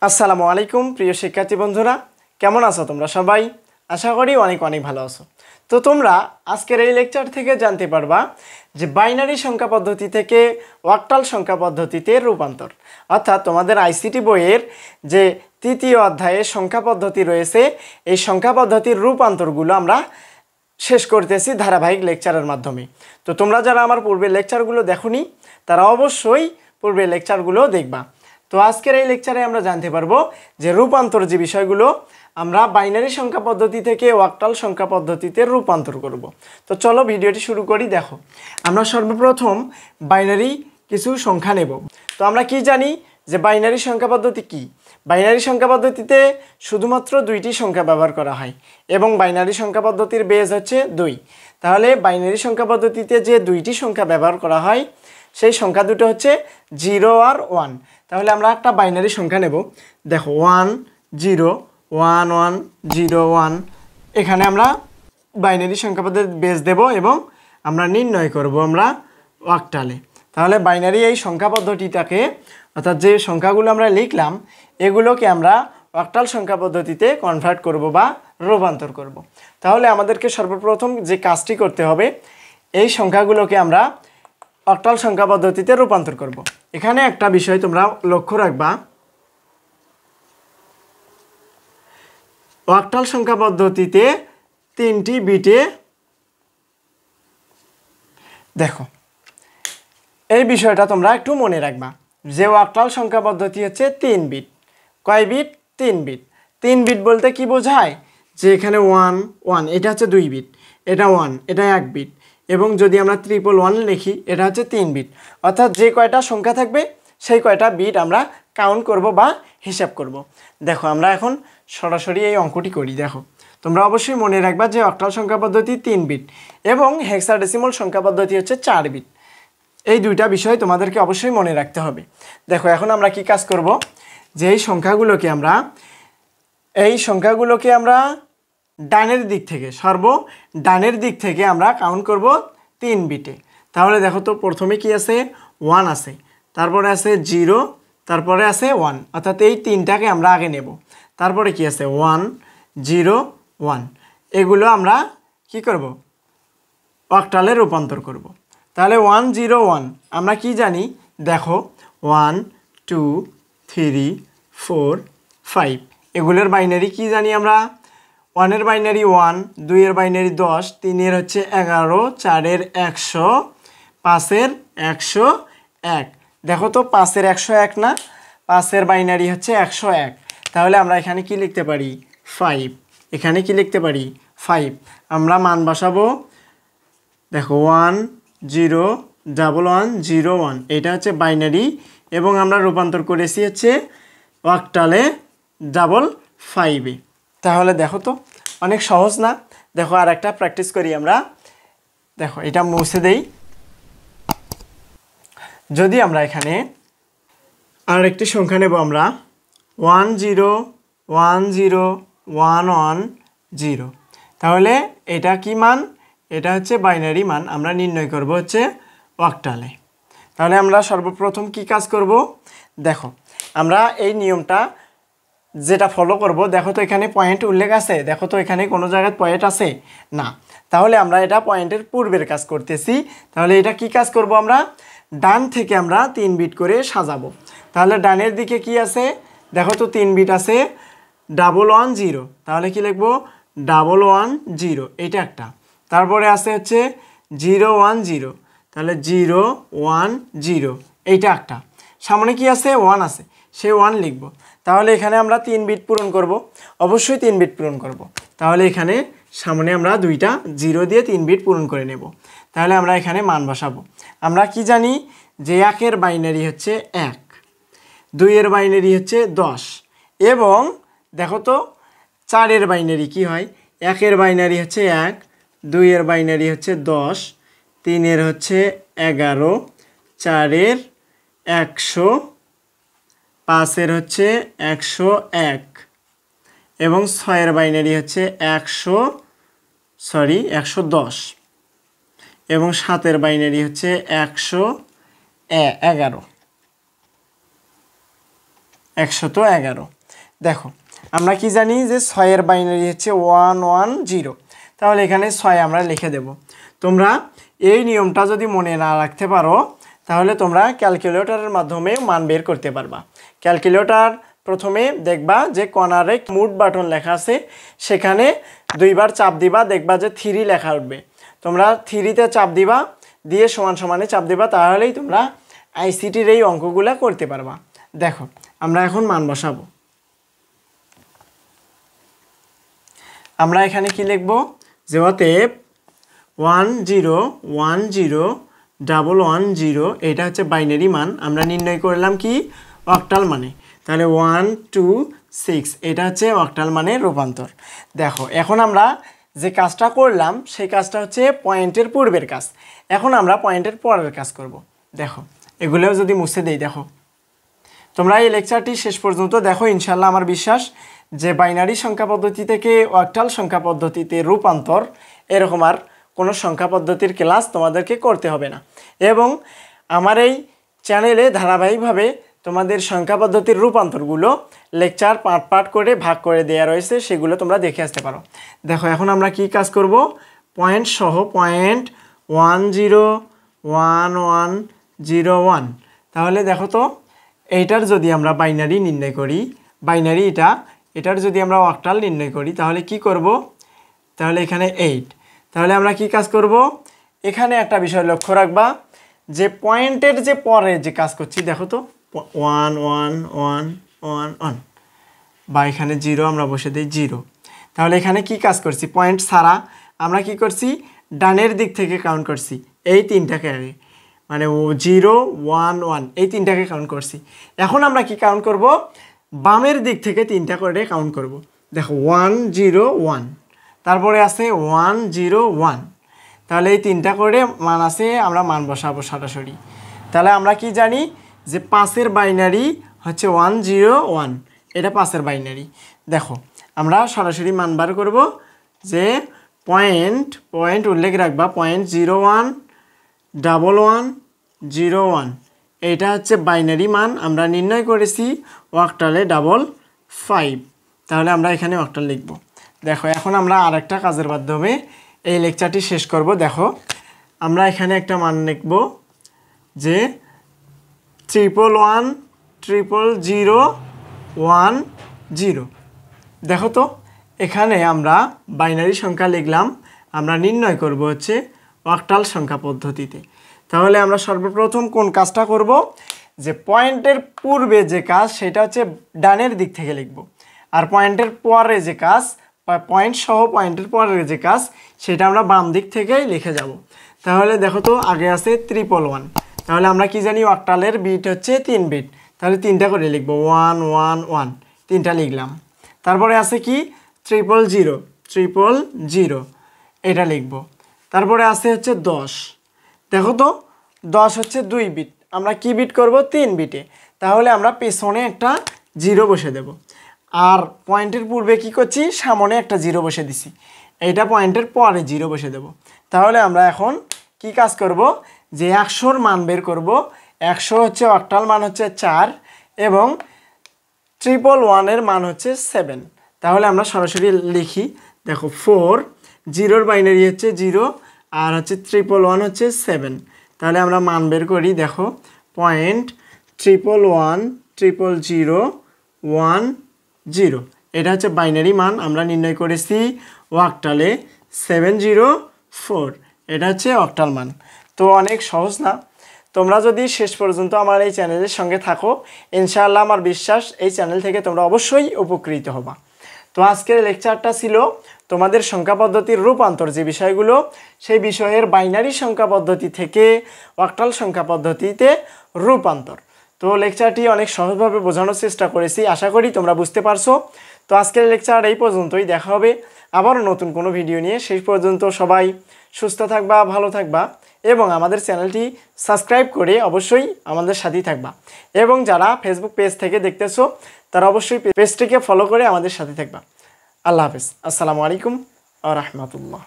আসসালামু আলাইকুম প্রিয় শিক্ষার্থী বন্ধুরা, কেমন আছো তোমরা সবাই? আশা করি অনেক অনেক ভালো আছো। তো তোমরা আজকের এই লেকচার থেকে জানতে পারবা যে বাইনারি সংখ্যা পদ্ধতি থেকে অক্টাল সংখ্যা পদ্ধতিতে রূপান্তর, অর্থাৎ তোমাদের আইসিটি বইয়ের যে তৃতীয় অধ্যায়ে সংখ্যা পদ্ধতি রয়েছে, এই সংখ্যা পদ্ধতির রূপান্তরগুলো আমরা শেষ করতেছি ধারাবাহিক লেকচারের মাধ্যমে। তো তোমরা যারা আমার পূর্বের লেকচারগুলো দেখোনি তারা অবশ্যই পূর্বের লেকচারগুলো দেখবা। তো আজকের এই লেকচারে আমরা জানতে পারবো যে রূপান্তর যে বিষয়গুলো আমরা বাইনারি সংখ্যা পদ্ধতি থেকে অক্টাল সংখ্যা পদ্ধতিতে রূপান্তর করব। তো চলো ভিডিওটি শুরু করি। দেখো, আমরা সর্বপ্রথম বাইনারি কিছু সংখ্যা নেব। তো আমরা কি জানি যে বাইনারি সংখ্যা পদ্ধতি কি? বাইনারি সংখ্যা পদ্ধতিতে শুধুমাত্র দুইটি সংখ্যা ব্যবহার করা হয় এবং বাইনারি সংখ্যা পদ্ধতির বেজ হচ্ছে 2। তাহলে বাইনারি সংখ্যা পদ্ধতিতে যে দুইটি সংখ্যা ব্যবহার করা হয় সেই সংখ্যা দুটো হচ্ছে 0 আর 1। তাহলে আমরা একটা বাইনারি সংখ্যা নেব। দেখো 1 0 1 1 0 1, এখানে আমরা বাইনারি সংখ্যা পদ্ধতির বেজ দেব এবং আমরা নির্ণয় করব আমরা অক্টালে। তাহলে বাইনারি এই সংখ্যা পদ্ধতিটাকে, অর্থাৎ যে সংখ্যাগুলো আমরা লিখলাম এগুলোকে আমরা অক্টাল সংখ্যা পদ্ধতিতে কনভার্ট করব বা রূপান্তর করব। তাহলে আমাদেরকে সর্বপ্রথম যে কাজটি করতে হবে, এই সংখ্যাগুলোকে আমরা অক্টাল সংখ্যা পদ্ধতিতে রূপান্তর করব। এখানে একটা বিষয় তোমরা লক্ষ্য রাখবা, অক্টাল সংখ্যা পদ্ধতিতে 3টি বিটে, দেখো এই বিষয়টা তোমরা একটু মনে রাখবা যে অক্টাল সংখ্যা পদ্ধতি হচ্ছে 3 বিট। কয় বিট? 3 বিট। 3 বিট বলতে কি বোঝায়? যে এখানে 1 1 এটা হচ্ছে 2 বিট, এটা 1 এটা 1 বিট, এবং যদি আমরা 111 লিখি এটা হচ্ছে 3 বিট। অর্থাৎ যে কয়টা সংখ্যা থাকবে সেই কয়টা বিট আমরা কাউন্ট করব বা হিসাব করব। দেখো আমরা এখন সরাসরি এই অঙ্কটি করি। দেখো তোমরা অবশ্যই মনে রাখবা যে অক্টাল সংখ্যা পদ্ধতি 3 বিট এবং হেক্সাডেসিমাল সংখ্যা পদ্ধতি হচ্ছে 4 বিট। এই দুইটা বিষয় তোমাদেরকে অবশ্যই মনে রাখতে হবে। দেখো এখন আমরা কি কাজ করব, যে এই সংখ্যাগুলোকে আমরা ডানের দিক থেকে, ডানের দিক থেকে আমরা কাউন্ট করব 3 বিটে। তাহলে দেখো তো প্রথমে কি আছে? 1 আছে, তারপরে আছে 0, তারপরে আছে 1, অর্থাৎ এই তিনটাকে আমরা আগে নেব। তারপরে কি আছে? 1 0 1, এগুলো আমরা কি করব? অক্টালে রূপান্তর করব। তাহলে 1 0 1 আমরা কি জানি? দেখো 1 2 3 4 5, এগুলোর বাইনারি কি জানি আমরা? 1 এর বাইনারি 1, 2 এর বাইনারি 10, 3 এর হচ্ছে 11, 4 এর 100, 5 এর 101। দেখো তো 5 এর 101 না, 5 এর বাইনারি হচ্ছে 101। তাহলে আমরা এখানে কি লিখতে পারি? 5। এখানে কি লিখতে পারি? 5। আমরা মান বসাবো। দেখো 1 0 1 1 0 1, এটা হচ্ছে বাইনারি এবং আমরা রূপান্তর করেছি হচ্ছে অক্টালে 555-এ। তাহলে দেখো তো অনেক সহজ না? দেখো আর একটা প্র্যাকটিস করি আমরা। দেখো এটা মুছে দেই। যদি আমরা এখানে আর একটি সংখ্যা নেব, আমরা 1 0 1 0 1 1 0, তাহলে এটা কি মান? এটা হচ্ছে বাইনারি মান, আমরা নির্ণয় করব হচ্ছে অক্টালে। তাহলে আমরা সর্বপ্রথম কি কাজ করব? দেখো আমরা এই নিয়মটা যেটা ফলো করব, দেখো তো এখানে পয়েন্ট উল্লেখ আছে? দেখো তো এখানে কোনো জায়গায় পয়েন্ট আছে না, তাহলে আমরা এটা পয়েন্টের পূর্বের কাজ করতেছি। তাহলে এটা কি কাজ করব? আমরা ডান থেকে আমরা 3 বিট করে সাজাবো। তাহলে ডানের দিকে কি আছে? দেখো তো 3 বিট আছে 1 1 0, তাহলে কি লিখবো? 1 1 0, এটা একটা। তারপরে আছে হচ্ছে 0 1 0, তাহলে 0 1 0, এইটা একটা। সামনে কি আছে? 1 আছে, সে 1 লিখব। তাহলে এখানে আমরা 3 বিট পূরণ করব, অবশ্যই 3 বিট পূরণ করব। তাহলে এখানে সামনে আমরা দুইটা 0 দিয়ে 3 বিট পূরণ করে নেব। তাহলে আমরা এখানে মান বসাবো। আমরা কি জানি? যে 1 এর বাইনারি হচ্ছে 1, 2 এর বাইনারি হচ্ছে 10, এবং দেখো তো 4 এর বাইনারি কি হয়? 1 এর বাইনারি হচ্ছে 1, 2 এর বাইনারি হচ্ছে 10, 3 এর হচ্ছে 11, 4 এর 100, 5 এর হচ্ছে 101, এবং 6 এর বাইনারি হচ্ছে 110, এবং 7 এর বাইনারি হচ্ছে 111। 111। দেখো আমরা কি জানি যে 6-এর বাইনারি হচ্ছে 110, তাহলে এখানে 6 আমরা লিখে দেব। তোমরা এই নিয়মটা যদি মনে না রাখতে পারো তাহলে তোমরা ক্যালকুলেটরের মাধ্যমে মান বের করতে পারবা। ক্যালকুলেটর প্রথমে দেখবা যে কর্নারে মুড বাটন লেখা আছে, সেখানে 2বার চাপ দিবা, দেখবা যে 3 লেখা উঠবে। তোমরা 3-তে চাপ দিবা, দিয়ে সমান সমানে চাপ দিবা, তাহলেই তোমরা আইসিটির এই অঙ্কগুলা করতে পারবা। দেখো আমরা এখন মান বসাবো। আমরা এখানে কি লিখব যে অতএব 10101110 এটা হচ্ছে বাইনারি মান। আমরা নির্ণয় করলাম কি অক্টাল মানে, তাহলে 126 এটা হচ্ছে অক্টাল মানে রূপান্তর। দেখো এখন আমরা যে কাজটা করলাম সেই কাজটা হচ্ছে পয়েন্টের পূর্বের কাজ। এখন আমরা পয়েন্টের পরের কাজ করব। দেখো এগুলোও যদি মুছে দেই, দেখো তোমরা এই লেকচারটি শেষ পর্যন্ত দেখো, ইনশাল্লাহ আমার বিশ্বাস যে বাইনারি সংখ্যা পদ্ধতি থেকে অক্টাল সংখ্যা পদ্ধতিতে রূপান্তর এরকম আর কোনো সংখ্যা পদ্ধতির ক্লাস তোমাদেরকে করতে হবে না। এবং আমার এই চ্যানেলে ধারাবাহিকভাবে তোমাদের সংখ্যা পদ্ধতির রূপান্তরগুলো লেকচার পার্ট করে ভাগ করে দেওয়া রয়েছে, সেগুলো তোমরা দেখে আসতে পারো। দেখো এখন আমরা কি কাজ করব, পয়েন্ট সহ পয়েন্ট 101101, তাহলে দেখো তো এইটার যদি আমরা বাইনারি নির্ণয় করি, বাইনারি এটার যদি আমরা অক্টাল নির্ণয় করি তাহলে কি করব, তাহলে এখানে 8। তাহলে আমরা কি কাজ করব, এখানে একটা বিষয় লক্ষ্য রাখবা যে পয়েন্টের যে পরে যে কাজ করছি, দেখো তো 11111 বা এখানে 0 আমরা বসে দিই 0। তাহলে এখানে কি কাজ করছি, পয়েন্ট ছাড়া আমরা কি করছি, ডানের দিক থেকে কাউন্ট করছি এই তিনটাকে, মানে 0 1 1 এই তিনটাকে কাউন্ট করছি। এখন আমরা কি কাউন্ট করব, বামের দিক থেকে 3টা করে কাউন্ট করব। দেখো 101, তারপরে আছে 101, তাহলে এই 3টা করে মান আছে, আমরা মান বসাবো সরাসরি। তাহলে আমরা কি জানি যে 5-এর বাইনারি হচ্ছে 101, এটা 5-এর বাইনারি। দেখো আমরা সরাসরি মান বার করব যে পয়েন্ট উল্লেখ রাখবা 0.011101, এটা হচ্ছে বাইনারি মান, আমরা নির্ণয় করেছি অক্টালে 555। তাহলে আমরা এখানে অক্টাল লিখব। দেখো এখন আমরা আরেকটা কাজের মাধ্যমে এই লেকচারটি শেষ করব। দেখো আমরা এখানে একটা মান লিখব যে 111010। দেখো তো এখানে আমরা বাইনারি সংখ্যা লিখলাম, আমরা নির্ণয় করব হচ্ছে অক্টাল সংখ্যা পদ্ধতিতে। তাহলে আমরা সর্বপ্রথম কোন কাজটা করব, যে পয়েন্টের পূর্বে যে কাজ সেটা হচ্ছে ডানের দিক থেকে লিখব, আর পয়েন্টের পরে যে কাজ, পয়েন্ট সহ পয়েন্টের পরে যে কাজ সেটা আমরা বাম দিক থেকেই লিখে যাব। তাহলে দেখো তো আগে আছে 111, তাহলে আমরা কি জানি অক্টালের বিট হচ্ছে 3 বিট, তাহলে 3টা করে লিখব 111, 3টা লিখলাম। তারপরে আছে কি 000, এটা লিখব। তারপরে আছে হচ্ছে 10, দেখো তো 10 হচ্ছে 2 বিট, আমরা কি বিট করব 3 বিটে, তাহলে আমরা পেছনে একটা 0 বসে দেব। আর পয়েন্টের পূর্বে কি করছি, সামনে একটা 0 বসে দিছি, এইটা পয়েন্টের পরে 0 বসে দেব। তাহলে আমরা এখন কি কাজ করব, যে 100-র মান বের করব। 100 হচ্ছে অক্টাল মান হচ্ছে 4 এবং 111-এর মান হচ্ছে 7। তাহলে আমরা সরাসরি লিখি, দেখো 4, 0-র বাইনারি হচ্ছে 0 আর হচ্ছে 111 হচ্ছে 7। তাহলে আমরা মান বের করি, দেখো 0.11000110, এটা হচ্ছে বাইনারি মান, আমরা নির্ণয় করেছি অক্টালে 704, এটা হচ্ছে অক্টাল মান। তো অনেক সহজ না? তোমরা যদি শেষ পর্যন্ত আমার এই চ্যানেলের সঙ্গে থাকো, ইনশাআল্লাহ আমার বিশ্বাস এই চ্যানেল থেকে তোমরা অবশ্যই উপকৃত হবা। তো আজকের লেকচারটা ছিল তোমাদের সংখ্যা পদ্ধতির রূপান্তর যে বিষয়গুলো, সেই বিষয়ের বাইনারি সংখ্যা পদ্ধতি থেকে অক্টাল সংখ্যা পদ্ধতিতে রূপান্তর। তো লেকচারটি অনেক সহজভাবে বোঝানোর চেষ্টা করেছি, আশা করি তোমরা বুঝতে পারছো। তো আজকের লেকচার এই পর্যন্তই, দেখা হবে আবারও নতুন কোনো ভিডিও নিয়ে। সেই পর্যন্ত সবাই সুস্থ থাকবা, ভালো থাকবা এবং আমাদের চ্যানেলটি সাবস্ক্রাইব করে অবশ্যই আমাদের সাথেই থাকবা। এবং যারা ফেসবুক পেজ থেকে দেখতেছো তারা অবশ্যই পেজটিকে ফলো করে আমাদের সাথে থাকবা। আল্লাহ হাফেজ, আসসালামু আলাইকুম ওয়া রাহমাতুল্লাহ।